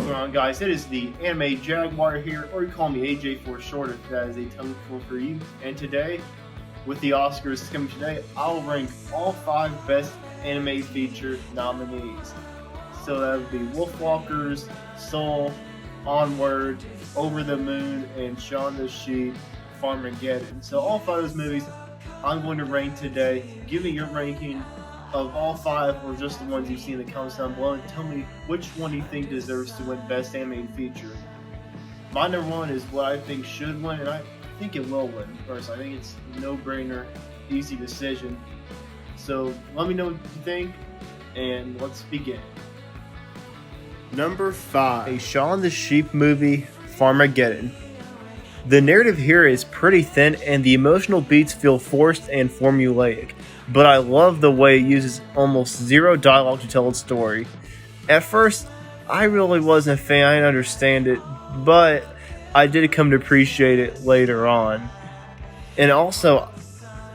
going on, guys? It is the Anime Jaguar here, or you call me AJ for short if that is a tongue for you. And today, with the Oscars coming today, I'll rank all 5 best anime feature nominees. So that would be Wolfwalkers, Soul, Onward, Over the Moon, and Shaun the Sheep, Farmageddon. So all 5 of those movies I'm going to rank today. Give me your ranking of all 5, or just the ones you've seen in the comments down below, and tell me which one you think deserves to win Best Animated Feature. My number 1 is what I think should win, and I think it will win. First, I think it's a no-brainer, easy decision. So let me know what you think, and let's begin. Number 5, a Shaun the Sheep movie, Farmageddon. The narrative here is pretty thin, and the emotional beats feel forced and formulaic, but I love the way it uses almost zero dialogue to tell its story. At first, I really wasn't a fan, I didn't understand it, but I did come to appreciate it later on. And also,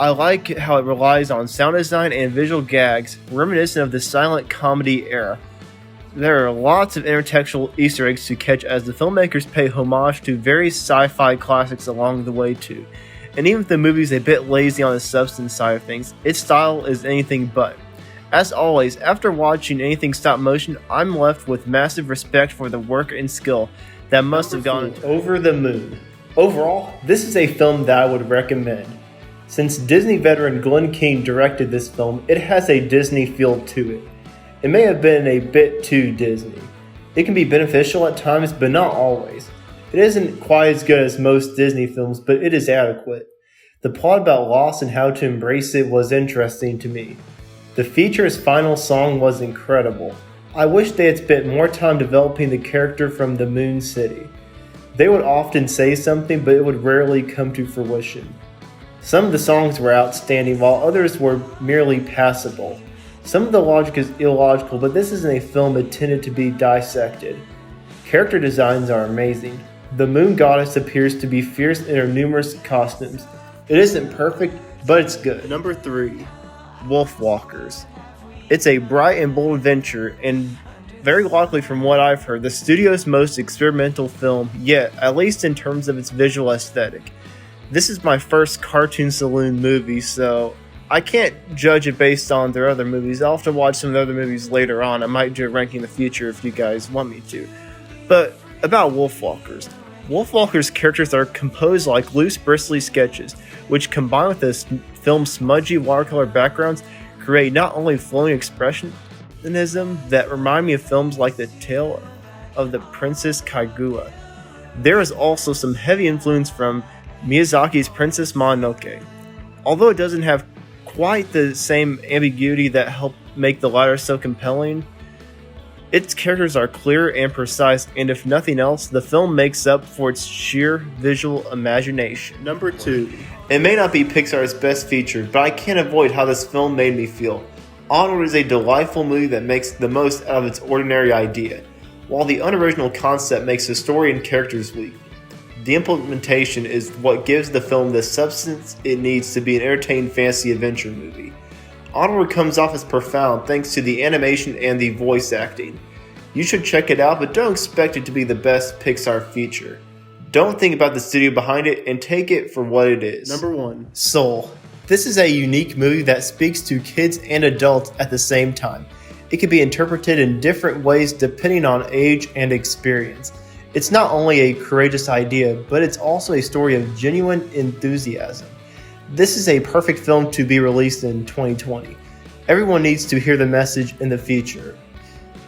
I like how it relies on sound design and visual gags reminiscent of the silent comedy era. There are lots of intertextual Easter eggs to catch as the filmmakers pay homage to various sci-fi classics along the way too. And even if the movie is a bit lazy on the substance side of things, its style is anything but. As always, after watching anything stop motion, I'm left with massive respect for the work and skill that must have gone into Over the Moon. Overall, this is a film that I would recommend. Since Disney veteran Glenn Keane directed this film, it has a Disney feel to it. It may have been a bit too Disney. It can be beneficial at times, but not always. It isn't quite as good as most Disney films, but it is adequate. The plot about loss and how to embrace it was interesting to me. The feature's final song was incredible. I wish they had spent more time developing the character from the Moon City. They would often say something, but it would rarely come to fruition. Some of the songs were outstanding, while others were merely passable. Some of the logic is illogical, but this isn't a film intended to be dissected. Character designs are amazing. The Moon Goddess appears to be fierce in her numerous costumes. It isn't perfect, but it's good. Number 3, Wolfwalkers. It's a bright and bold adventure, and very likely from what I've heard, the studio's most experimental film yet, at least in terms of its visual aesthetic. This is my first Cartoon Saloon movie, so I can't judge it based on their other movies. I'll have to watch some of the other movies later on. I might do a ranking in the future if you guys want me to. But about Wolfwalkers. Wolfwalkers' characters are composed like loose, bristly sketches, which combined with this film's smudgy watercolor backgrounds create not only flowing expressionism that remind me of films like The Tale of the Princess Kaguya. There is also some heavy influence from Miyazaki's Princess Mononoke. Although it doesn't have quite the same ambiguity that helped make the latter so compelling, its characters are clear and precise, and if nothing else, the film makes up for its sheer visual imagination. Number 2. It may not be Pixar's best feature, but I can't avoid how this film made me feel. Onward is a delightful movie that makes the most out of its ordinary idea, while the unoriginal concept makes the story and characters weak. The implementation is what gives the film the substance it needs to be an entertaining fantasy adventure movie. Onward comes off as profound thanks to the animation and the voice acting. You should check it out, but don't expect it to be the best Pixar feature. Don't think about the studio behind it and take it for what it is. Number 1. Soul. This is a unique movie that speaks to kids and adults at the same time. It can be interpreted in different ways depending on age and experience. It's not only a courageous idea, but it's also a story of genuine enthusiasm. This is a perfect film to be released in 2020. Everyone needs to hear the message in the future.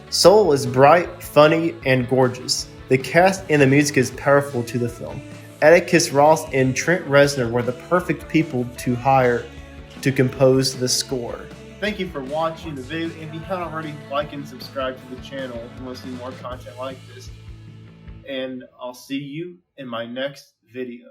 Soul is bright, funny, and gorgeous. The cast and the music is powerful to the film. Atticus Ross and Trent Reznor were the perfect people to hire to compose the score. Thank you for watching the video. If you haven't already, like and subscribe to the channel if you want to see more content like this. And I'll see you in my next video.